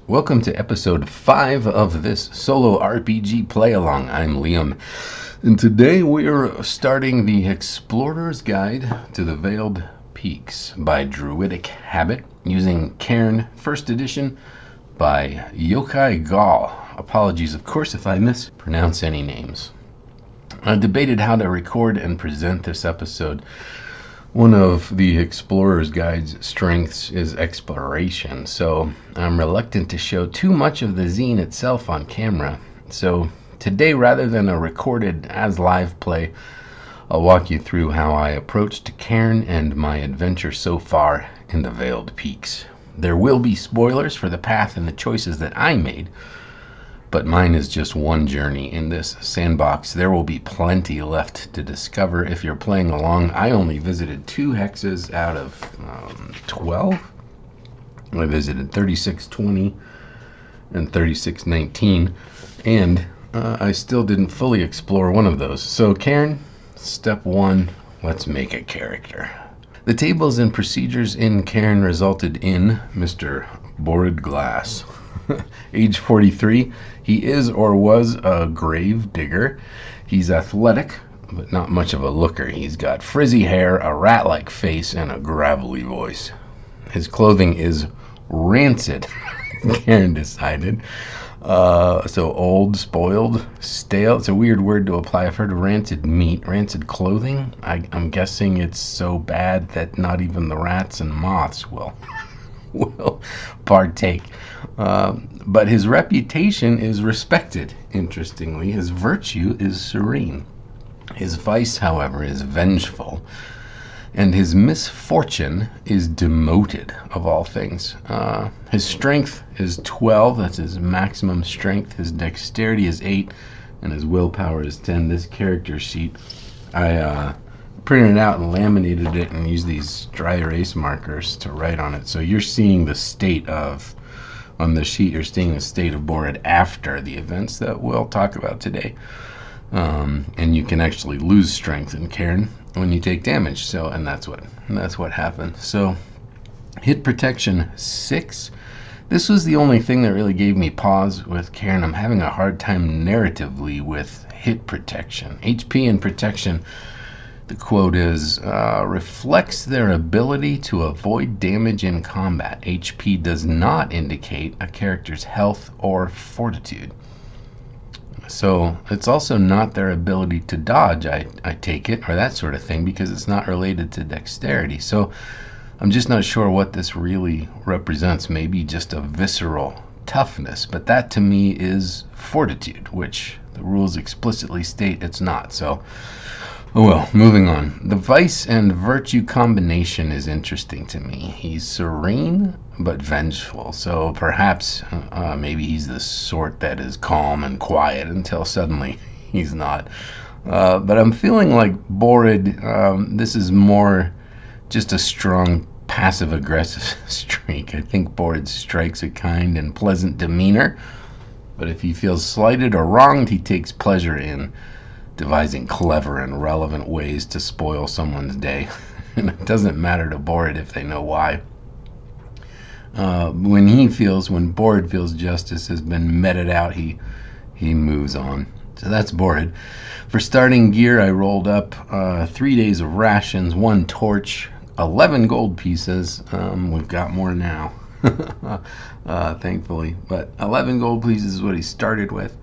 Welcome to episode 5 of this solo RPG play-along. I'm Liam, and today we're starting the Explorer's Guide to the Veiled Peaks by Druidic Habit using Cairn 1st edition by Yokai Gall. Apologies, of course, if I mispronounce any names. I debated how to record and present this episode. One of the Explorer's Guide's strengths is exploration, so I'm reluctant to show too much of the zine itself on camera. So today, rather than a recorded as live play, I'll walk you through how I approached Cairn and my adventure so far in the Veiled Peaks. There will be spoilers for the path and the choices that I made, but mine is just one journey in this sandbox. There will be plenty left to discover if you're playing along. I only visited 2 hexes out of 12. I visited 3620 and 3619, and I still didn't fully explore one of those. So Cairn, step 1, let's make a character. The tables and procedures in Cairn resulted in Mr. Borrid Glass. Age 43, he is or was a grave digger. He's athletic, but not much of a looker. He's got frizzy hair, a rat-like face, and a gravelly voice. His clothing is rancid, Cairn decided. So old, spoiled, stale. It's a weird word to apply. I've heard of rancid meat. Rancid clothing? I'm guessing it's so bad that not even the rats and moths will partake. But his reputation is respected, interestingly. His virtue is serene. His vice, however, is vengeful. And his misfortune is demoted, of all things. His strength is 12. That's his maximum strength. His dexterity is 8. And his willpower is 10. This character sheet, I printed it out and laminated it and used these dry erase markers to write on it. So you're seeing the state of, on the sheet, you're seeing the state of Borrid after the events that we'll talk about today. And you can actually lose strength in Cairn when you take damage. So, and that's what happened. So, hit protection 6. This was the only thing that really gave me pause with Cairn. I'm having a hard time narratively with hit protection. HP and protection, the quote is, reflects their ability to avoid damage in combat. HP does not indicate a character's health or fortitude. So it's also not their ability to dodge, I take it, or that sort of thing, because it's not related to dexterity. So I'm just not sure what this really represents. Maybe just a visceral toughness, but that to me is fortitude, which the rules explicitly state it's not. So, oh well, moving on. The vice and virtue combination is interesting to me. He's serene but vengeful, so perhaps maybe he's the sort that is calm and quiet until suddenly he's not. But I'm feeling like Borrid, this is more just a strong passive-aggressive streak. I think Borrid strikes a kind and pleasant demeanor, but if he feels slighted or wronged, he takes pleasure in devising clever and relevant ways to spoil someone's day. And it doesn't matter to Borrid if they know why. When Borrid feels justice has been meted out, he moves on. So that's Borrid. For starting gear, I rolled up 3 days of rations, 1 torch, 11 gold pieces. We've got more now, thankfully. But 11 gold pieces is what he started with.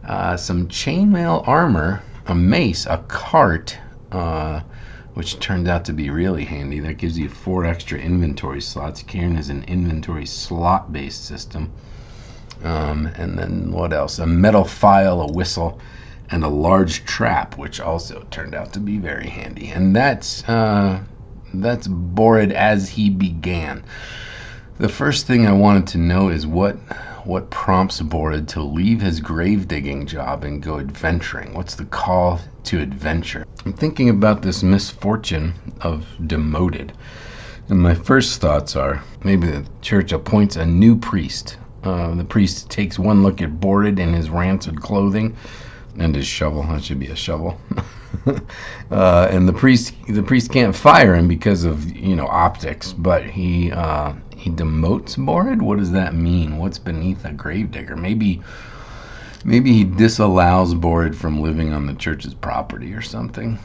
Some chainmail armor, a mace, a cart, which turned out to be really handy. That gives you 4 extra inventory slots. Cairn is an inventory slot-based system. And then what else? A metal file, a whistle, and a large trap, which also turned out to be very handy. And that's Borrid as he began. The first thing I wanted to know is what prompts Borrid to leave his grave digging job and go adventuring? What's the call to adventure? I'm thinking about this misfortune of demoted, and my first thoughts are maybe the church appoints a new priest. The priest takes one look at Borrid in his rancid clothing and his shovel. That should be a shovel. And the priest can't fire him because of optics, but he He demotes Borrid? What does that mean? What's beneath a gravedigger? Maybe he disallows Borrid from living on the church's property or something.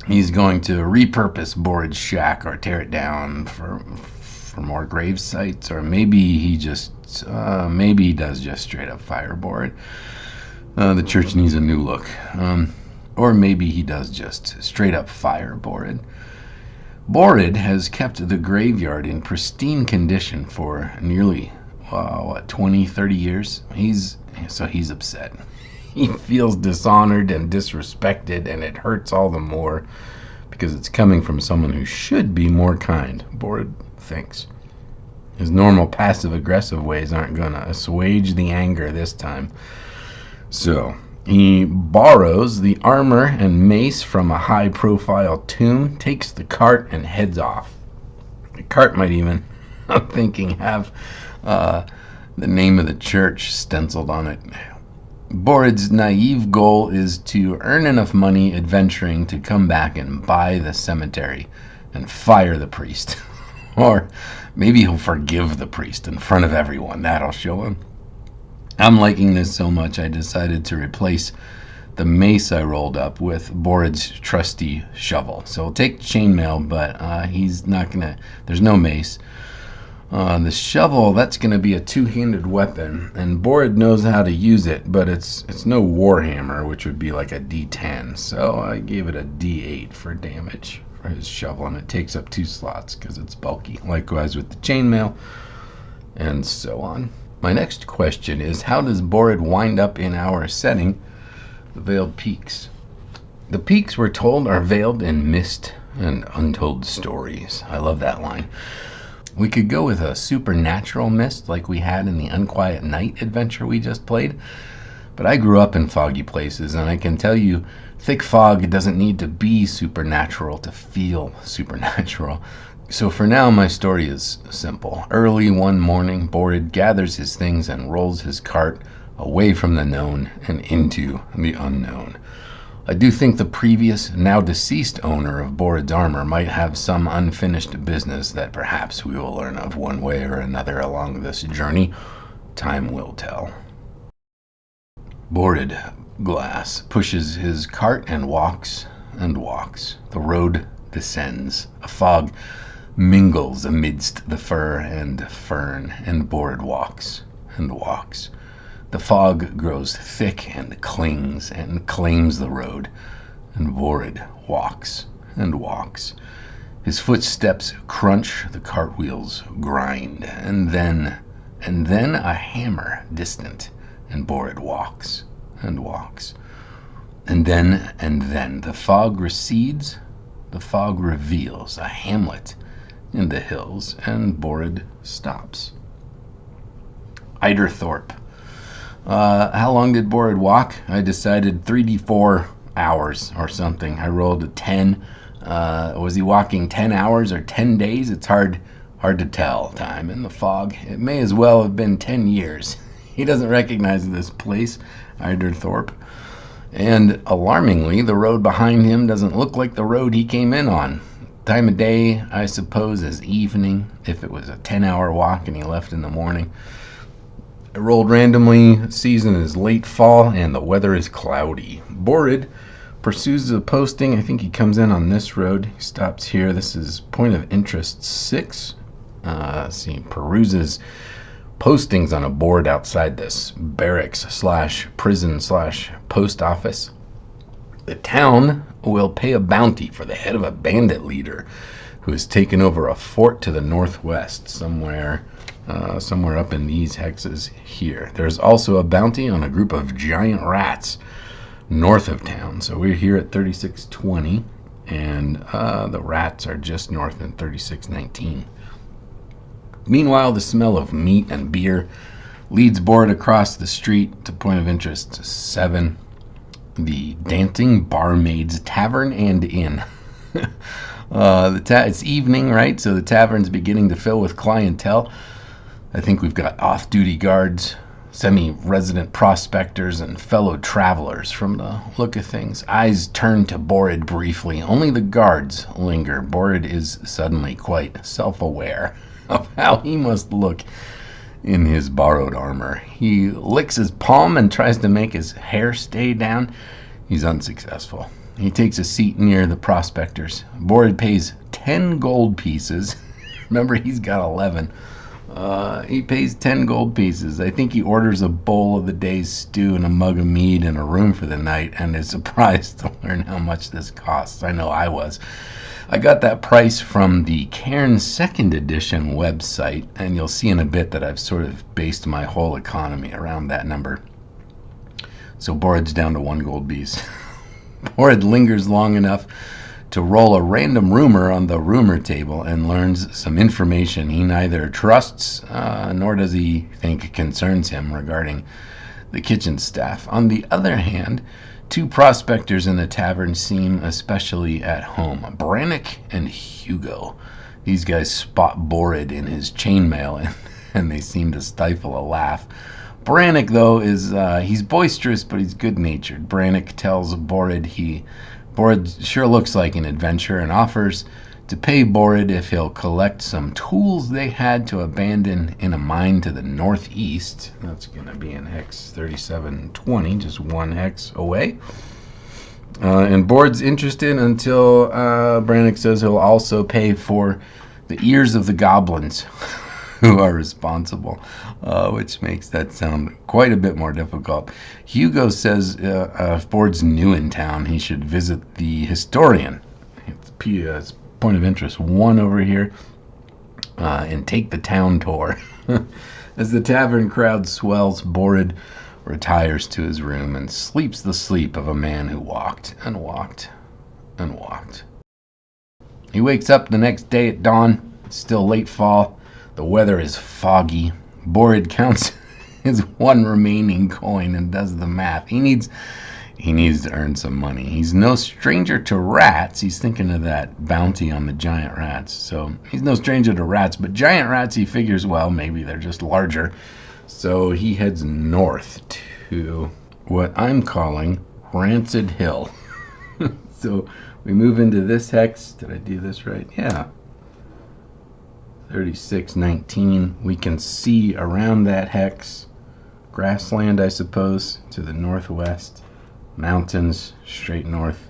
He's going to repurpose Borrid's shack or tear it down for more grave sites, or maybe he does just straight up fire Borrid. The church needs a new look. Or maybe he does just straight up fire Borrid. Borrid has kept the graveyard in pristine condition for nearly 20, 30 years. He's upset. He feels dishonored and disrespected, and it hurts all the more because it's coming from someone who should be more kind, Borrid thinks. His normal passive-aggressive ways aren't going to assuage the anger this time. So he borrows the armor and mace from a high-profile tomb, takes the cart, and heads off. The cart might even, I'm thinking, have the name of the church stenciled on it. Borrid's naive goal is to earn enough money adventuring to come back and buy the cemetery and fire the priest. Or maybe he'll forgive the priest in front of everyone. That'll show him. I'm liking this so much I decided to replace the mace I rolled up with Borrid's trusty shovel. So we'll take chainmail, but he's not gonna. There's no mace. The shovel, that's gonna be a two-handed weapon, and Borrid knows how to use it, but it's no warhammer, which would be like a D10. So I gave it a D8 for damage for his shovel, and it takes up 2 slots because it's bulky. Likewise with the chainmail, and so on. My next question is, how does Borrid wind up in our setting, the Veiled Peaks? The peaks, we're told, are veiled in mist and untold stories. I love that line. We could go with a supernatural mist like we had in the Unquiet Night adventure we just played, but I grew up in foggy places, and I can tell you, thick fog doesn't need to be supernatural to feel supernatural. So for now, my story is simple. Early one morning, Borrid gathers his things and rolls his cart away from the known and into the unknown. I do think the previous, now deceased owner of Borrid's armor might have some unfinished business that perhaps we will learn of one way or another along this journey. Time will tell. Borrid Glass pushes his cart and walks and walks. The road descends. A fog mingles amidst the fir and fern, and Borrid walks and walks. The fog grows thick and clings and claims the road, and Borrid walks and walks. His footsteps crunch, the cartwheels grind, and then a hammer distant, and Borrid walks and walks. And then the fog recedes, the fog reveals a hamlet in the hills, and Borrid stops. Eiderthorpe. How long did Borrid walk? I decided 3d4 hours or something. I rolled a 10. Was he walking 10 hours or 10 days? It's hard to tell time in the fog. It may as well have been 10 years. He doesn't recognize this place, Eiderthorpe. And alarmingly, the road behind him doesn't look like the road he came in on. Time of day, I suppose, is evening, if it was a 10-hour walk and he left in the morning. I rolled randomly. Season is late fall, and the weather is cloudy. Borrid pursues the posting. I think he comes in on this road. He stops here. This is point of interest 6. Peruses postings on a board outside this barracks/prison/post office. The town will pay a bounty for the head of a bandit leader who has taken over a fort to the northwest, somewhere up in these hexes here. There's also a bounty on a group of giant rats north of town. So we're here at 3620, and the rats are just north in 3619. Meanwhile, the smell of meat and beer leads Borrid across the street to point of interest 7, the Dancing Barmaid's Tavern and Inn. It's evening, right? So the tavern's beginning to fill with clientele. I think we've got off-duty guards, semi-resident prospectors, and fellow travelers from the look of things. Eyes turn to Borrid briefly. Only the guards linger. Borrid is suddenly quite self-aware. of how he must look in his borrowed armor. He licks his palm and tries to make his hair stay down. He's unsuccessful. He takes a seat near the prospectors. Borrid pays 10 gold pieces. Remember, he's got 11. He pays 10 gold pieces. I think he orders a bowl of the day's stew and a mug of mead and a room for the night, and is surprised to learn how much this costs. I know I was. I got that price from the Cairn 2nd edition website, and you'll see in a bit that I've sort of based my whole economy around that number. So Borrid's down to 1 gold piece. Borrid lingers long enough to roll a random rumor on the rumor table and learns some information he neither trusts nor does he think concerns him regarding the kitchen staff. On the other hand, 2 prospectors in the tavern seem especially at home, Brannick and Hugo. These guys spot Borrid in his chainmail and they seem to stifle a laugh. Brannick, though, he's boisterous, but he's good-natured. Brannick tells Borrid Borrid sure looks like an adventurer and offers to pay Borrid if he'll collect some tools they had to abandon in a mine to the northeast. That's going to be in Hex 3720, just 1 hex away. And Borrid's interested until Brannick says he'll also pay for the ears of the goblins who are responsible, which makes that sound quite a bit more difficult. Hugo says if Borrid's new in town, he should visit the historian. It's point of interest 1 over here, and take the town tour. As the tavern crowd swells, Borrid retires to his room and sleeps the sleep of a man who walked and walked and walked. He wakes up the next day at dawn. It's still late fall. The weather is foggy. Borrid counts his 1 remaining coin and does the math. He needs to earn some money. He's no stranger to rats. He's thinking of that bounty on the giant rats. So he's no stranger to rats, but giant rats, he figures, well, maybe they're just larger. So he heads north to what I'm calling Rancid Hill. So we move into this hex. Did I do this right? Yeah. 3619. We can see around that hex grassland, I suppose, to the northwest, mountains straight north.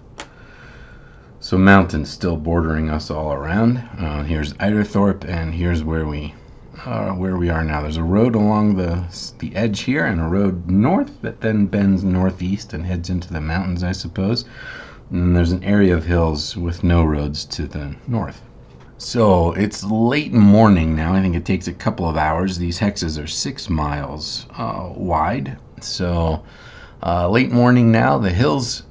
So mountains still bordering us all around. Here's Eiderthorpe, and here's where we are now. There's a road along the edge here, and a road north that then bends northeast and heads into the mountains, I suppose. And then there's an area of hills with no roads to the north. So it's late morning now. I think it takes a couple of hours. These hexes are 6 miles wide. So late morning now. The hills,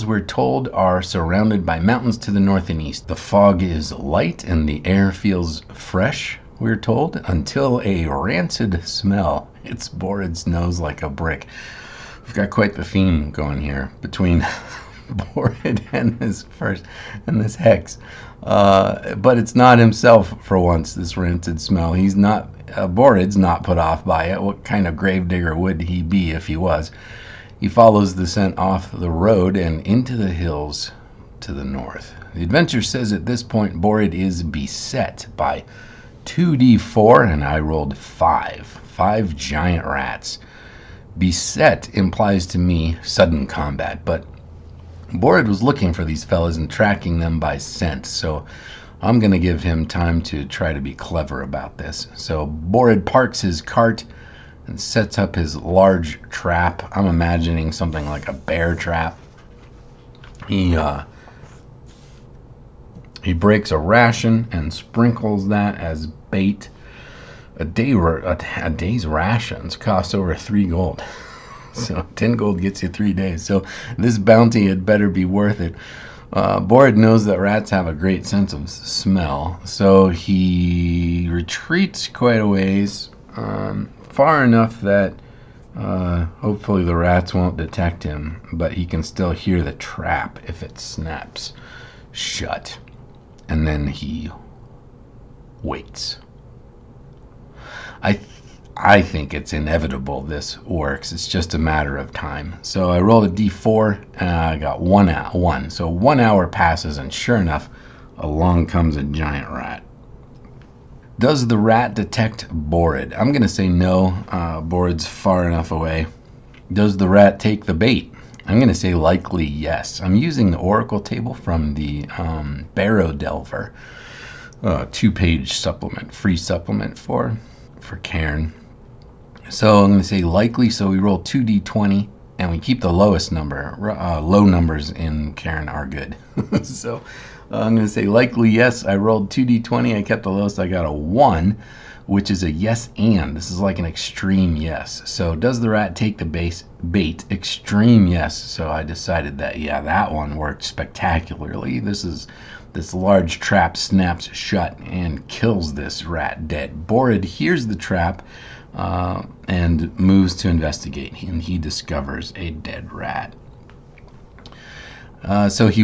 we're told, are surrounded by mountains to the north and east. The fog is light and the air feels fresh, we're told, until a rancid smell hits Borrid's nose like a brick. We've got quite the theme going here between Borrid and this hex. But it's not himself for once, this rancid smell. He's not, Borrid's not put off by it. What kind of gravedigger would he be if he was? He follows the scent off the road and into the hills to the north. The adventure says at this point Borrid is beset by 2d4, and I rolled 5 giant rats. Beset implies to me sudden combat, but Borrid was looking for these fellas and tracking them by scent, so I'm going to give him time to try to be clever about this. So Borrid parks his cart and sets up his large trap. I'm imagining something like a bear trap. He breaks a ration and sprinkles that as bait. A day's rations cost over 3 gold. So 10 gold gets you 3 days. So this bounty had better be worth it. Borrid knows that rats have a great sense of smell, so he retreats quite a ways, far enough that hopefully the rats won't detect him, but he can still hear the trap if it snaps shut. And then he waits. I think it's inevitable this works. It's just a matter of time. So I rolled a d4 and I got 1. So 1 hour passes, and sure enough, along comes a giant rat. Does the rat detect Borrid? I'm going to say no. Borrid's far enough away. Does the rat take the bait? I'm going to say likely yes. I'm using the Oracle table from the Barrow Delver 2-page supplement, free supplement for Cairn. So I'm going to say likely, so we roll 2d20 and we keep the lowest number. Low numbers in Cairn are good. So I'm going to say likely yes. I rolled 2d20, I kept the lowest, I got a 1, which is a yes and. This is like an extreme yes. So does the rat take the bait? Extreme yes. So I decided that, yeah, that one worked spectacularly. This large trap snaps shut and kills this rat dead. Borrid hears the trap and moves to investigate, and he discovers a dead rat. So he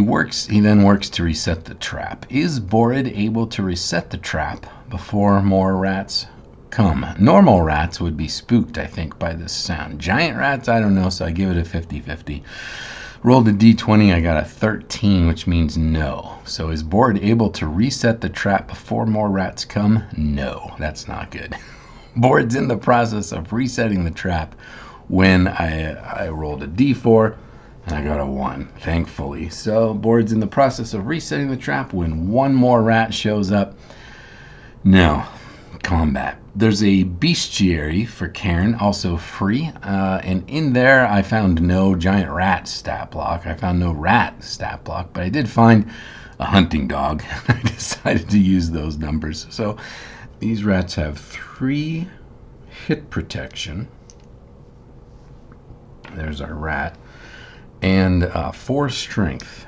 then works to reset the trap. Is Borrid able to reset the trap before more rats come? Normal rats would be spooked, I think, by this sound. Giant rats, I don't know, so I give it a 50-50. Rolled a d20, I got a 13, which means no. So is Borrid able to reset the trap before more rats come? No, that's not good. Borrid's in the process of resetting the trap when I rolled a d4 and I got a 1, thankfully. So Borrid's in the process of resetting the trap when one more rat shows up. Now, combat. There's a bestiary for Cairn, also free, and in there I found no giant rat stat block. I found no rat stat block, but I did find a hunting dog. I decided to use those numbers. So these rats have 3 hit protection. There's our rat. And 4 strength.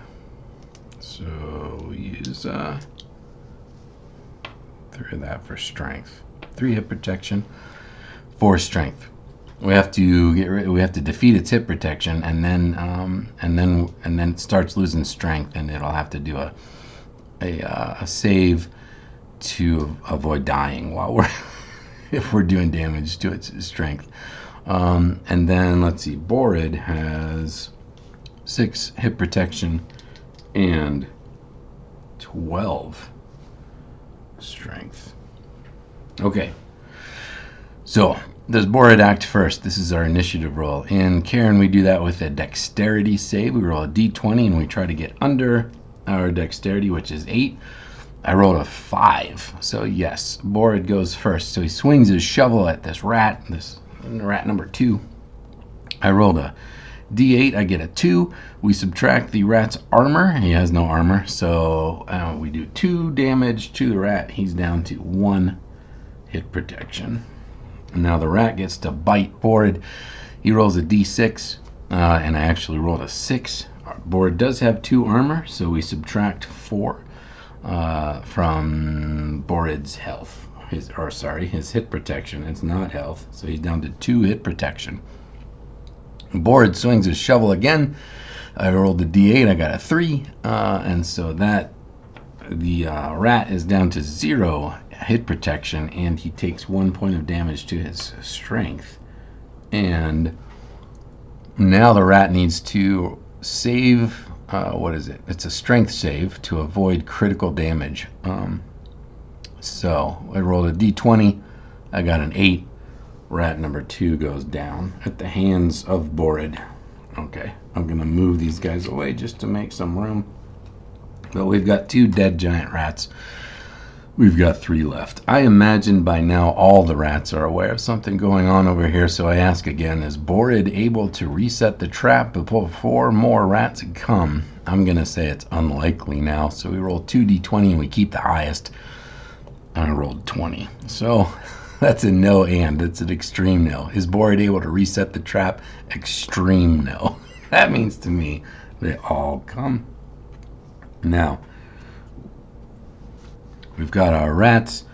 So we'll use 3 of that for strength. 3 hit protection, 4 strength. We have to defeat its hit protection, and then it starts losing strength, and it'll have to do a save to avoid dying while if we're doing damage to its strength. And then let's see, Borrid has 6 hit protection and 12 strength. Okay, so does Borrid act first? This is our initiative roll. In Cairn, we do that with a dexterity save. We roll a d20 and we try to get under our dexterity, which is 8. I rolled a 5, so yes, Borrid goes first. So he swings his shovel at this rat number 2. I rolled a d8, I get a 2. We subtract the rat's armor. He has no armor, so we do 2 damage to the rat. He's down to 1 hit protection. Now the rat gets to bite Borrid. He rolls a d6, and I actually rolled a 6. Borrid does have 2 armor, so we subtract 4 from Borrid's health. His hit protection. It's not health, so he's down to 2 hit protection. Borrid swings his shovel again. I rolled a d8, I got a 3, and so that the rat is down to 0 hit protection, and he takes 1 point of damage to his strength. And now the rat needs to save, what is it? It's a strength save to avoid critical damage. So I rolled a d20, I got an 8. Rat number 2 goes down at the hands of Borrid. Okay, I'm gonna move these guys away just to make some room. But we've got 2 dead giant rats. We've got 3 left. I imagine by now all the rats are aware of something going on over here, so I ask again, is Borrid able to reset the trap before more rats come? I'm gonna say it's unlikely now, so we roll 2d20 and we keep the highest. I rolled 20. So that's a no, and it's an extreme no. Is Borrid able to reset the trap? Extreme no. That means to me they all come. Now, we've got our rats.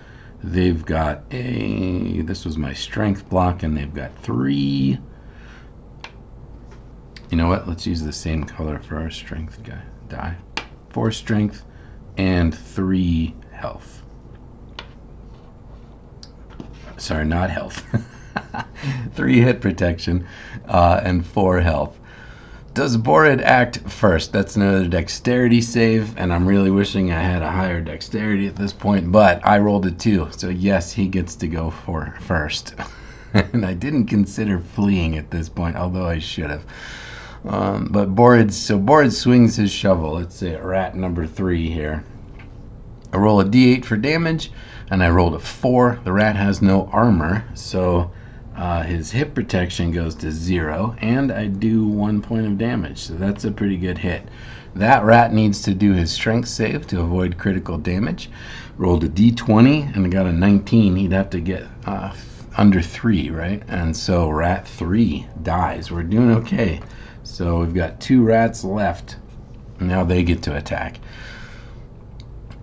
They've got this was my strength block, and they've got 3. You know what? Let's use the same color for our strength die. 4 strength and 3 health. Sorry, not health. 3 hit protection and 4 health. Does Borrid act first? That's another dexterity save, and I'm really wishing I had a higher dexterity at this point, but I rolled a 2, so yes, he gets to go for first. And I didn't consider fleeing at this point, although I should have. But Borrid swings his shovel. Let's say rat number 3 here. I roll a d8 for damage, and I rolled a 4. The rat has no armor, so his hit protection goes to 0, and I do 1 point of damage, so that's a pretty good hit. That rat needs to do his strength save to avoid critical damage. Rolled a d20, and I got a 19. He'd have to get under 3, right? And so rat 3 dies. We're doing okay. So we've got 2 rats left. Now they get to attack.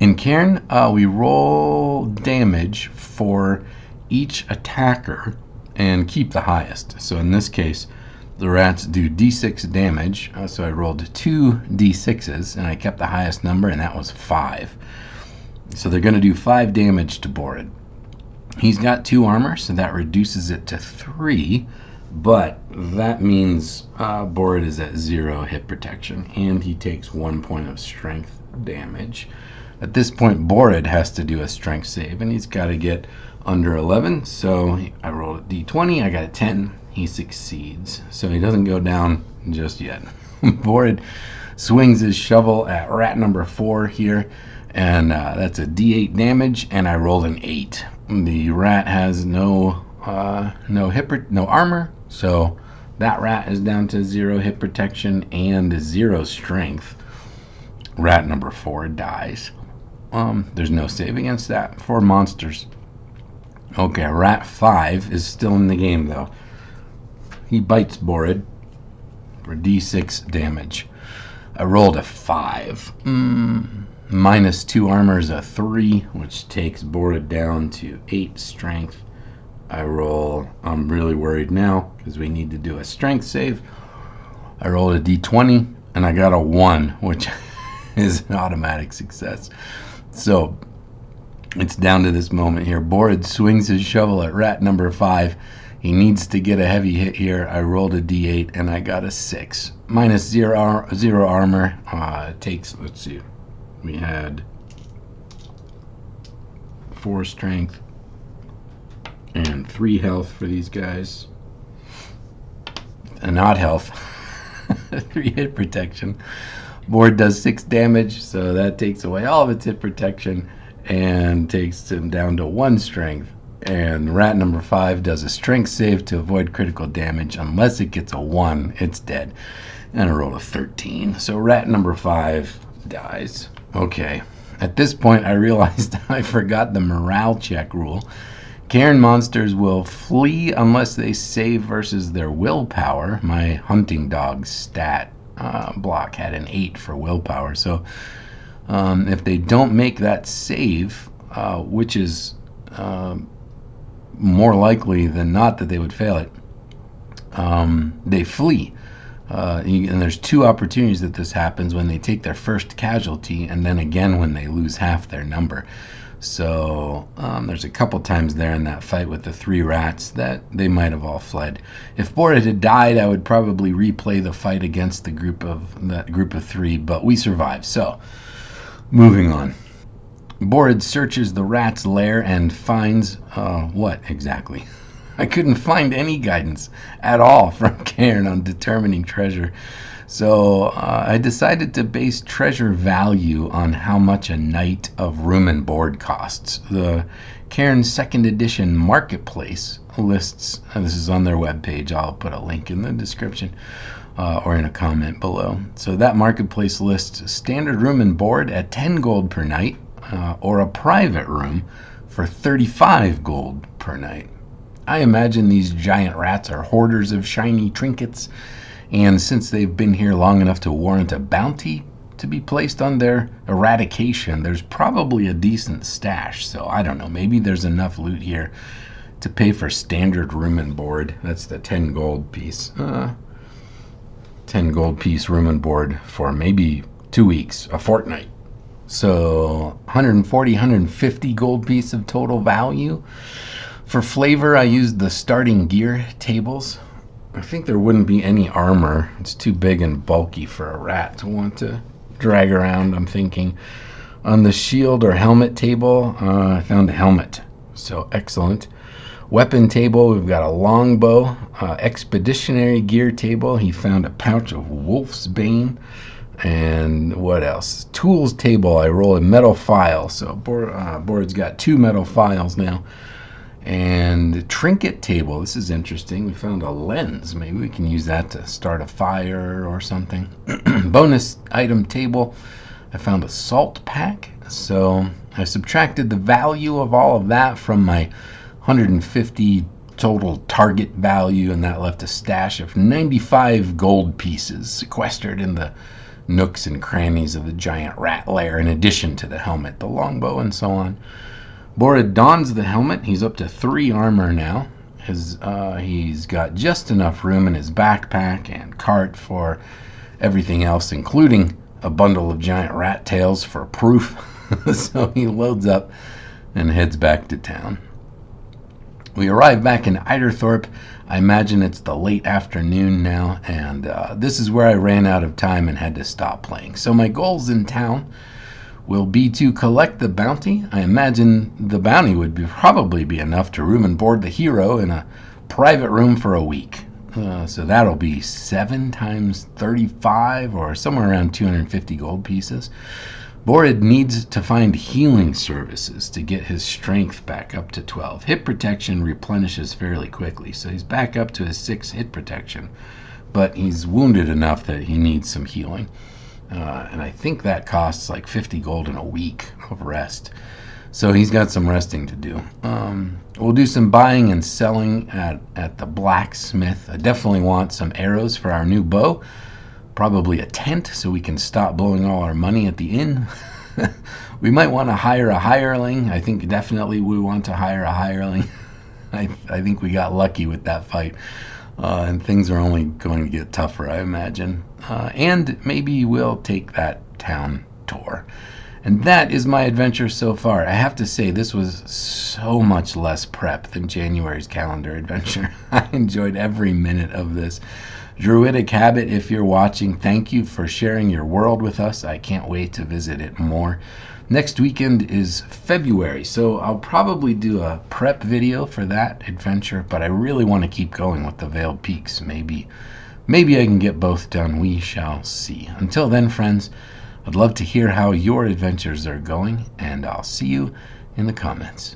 In Cairn, we roll damage for each attacker and keep the highest. So in this case, the rats do d6 damage. So I rolled 2 d6s, and I kept the highest number, and that was 5. So they're going to do 5 damage to Borrid. He's got 2 armor, so that reduces it to 3. But that means Borrid is at 0 hit protection, and he takes 1 point of strength damage. At this point, Borrid has to do a strength save, and he's got to get under 11. So I rolled a d20, I got a 10. He succeeds, so he doesn't go down just yet. Borrid swings his shovel at rat number 4 here, and that's a d8 damage, and I rolled an 8. The rat has no armor, so that rat is down to 0 hit protection and 0 strength. Rat number 4 dies. There's no save against that for monsters. Okay, rat 5 is still in the game though. He bites Borrid for d6 damage. I rolled a 5. Minus 2 armor is a 3, which takes Borrid down to 8 strength. I'm really worried now because we need to do a strength save. I rolled a d20 and I got a 1, which is an automatic success. So it's down to this moment here. Borrid swings his shovel at rat number 5. He needs to get a heavy hit here. I rolled a d8 and I got a 6. Minus 0 armor takes, let's see, we had 4 strength and 3 health for these guys. Not health. 3 hit protection. Borrid does 6 damage, so that takes away all of its hit protection and takes him down to 1 strength. And rat number 5 does a strength save to avoid critical damage. Unless it gets a 1, it's dead. And I rolled a 13. So rat number 5 dies. Okay. At this point, I realized I forgot the morale check rule. Cairn monsters will flee unless they save versus their willpower. My hunting dog's stat block had an 8 for willpower. So if they don't make that save, which is more likely than not that they would fail it, they flee. And there's 2 opportunities that this happens: when they take their first casualty, and then again when they lose half their number. So there's a couple times there in that fight with the 3 rats that they might have all fled. If Borrid had died, I would probably replay the fight against that group of 3, but we survived. So moving on. Borrid searches the rat's lair and finds what exactly? I couldn't find any guidance at all from Cairn on determining treasure. So I decided to base treasure value on how much a night of room and board costs. The Cairn 2nd edition marketplace lists, this is on their webpage, I'll put a link in the description or in a comment below. So that marketplace lists standard room and board at 10 gold per night, or a private room for 35 gold per night. I imagine these giant rats are hoarders of shiny trinkets, and since they've been here long enough to warrant a bounty to be placed on their eradication, there's probably a decent stash. So I don't know, maybe there's enough loot here to pay for standard room and board. That's the 10 gold piece. 10 gold piece room and board for maybe 2 weeks, a fortnight. So 140, 150 gold piece of total value. For flavor, I used the starting gear tables. I think there wouldn't be any armor. It's too big and bulky for a rat to want to drag around, I'm thinking. On the shield or helmet table, I found a helmet. So excellent. Weapon table, we've got a longbow. Expeditionary gear table, he found a pouch of wolf's bane. And what else? Tools table, I roll a metal file. So Borrid's got 2 metal files now. And trinket table, this is interesting. We found a lens. Maybe we can use that to start a fire or something. Bonus item table, I found a salt pack. So I subtracted the value of all of that from my 150 total target value, and that left a stash of 95 gold pieces sequestered in the nooks and crannies of the giant rat lair, in addition to the helmet, the longbow, and so on. Borrid dons the helmet. He's up to 3 armor now. He's got just enough room in his backpack and cart for everything else, including a bundle of giant rat tails for proof. So he loads up and heads back to town. We arrive back in Eiderthorpe. I imagine it's the late afternoon now, and this is where I ran out of time and had to stop playing. So my goals in town will be to collect the bounty. I imagine the bounty would probably be enough to room and board the hero in a private room for a week. So that'll be 7 times 35, or somewhere around 250 gold pieces. Borrid needs to find healing services to get his strength back up to 12. Hit protection replenishes fairly quickly, so he's back up to his 6 hit protection. But he's wounded enough that he needs some healing. And I think that costs like 50 gold in a week of rest. So he's got some resting to do. We'll do some buying and selling at the blacksmith. I definitely want some arrows for our new bow. Probably a tent so we can stop blowing all our money at the inn. We might want to hire a hireling. I think definitely we want to hire a hireling. I think we got lucky with that fight. And things are only going to get tougher, I imagine. And maybe we'll take that town tour. And that is my adventure so far. I have to say, this was so much less prep than January's calendar adventure. I enjoyed every minute of this. Druidic Habit, if you're watching, thank you for sharing your world with us. I can't wait to visit it more. Next weekend is February, so I'll probably do a prep video for that adventure, but I really want to keep going with the Veiled Peaks. Maybe I can get both done. We shall see. Until then, friends, I'd love to hear how your adventures are going, and I'll see you in the comments.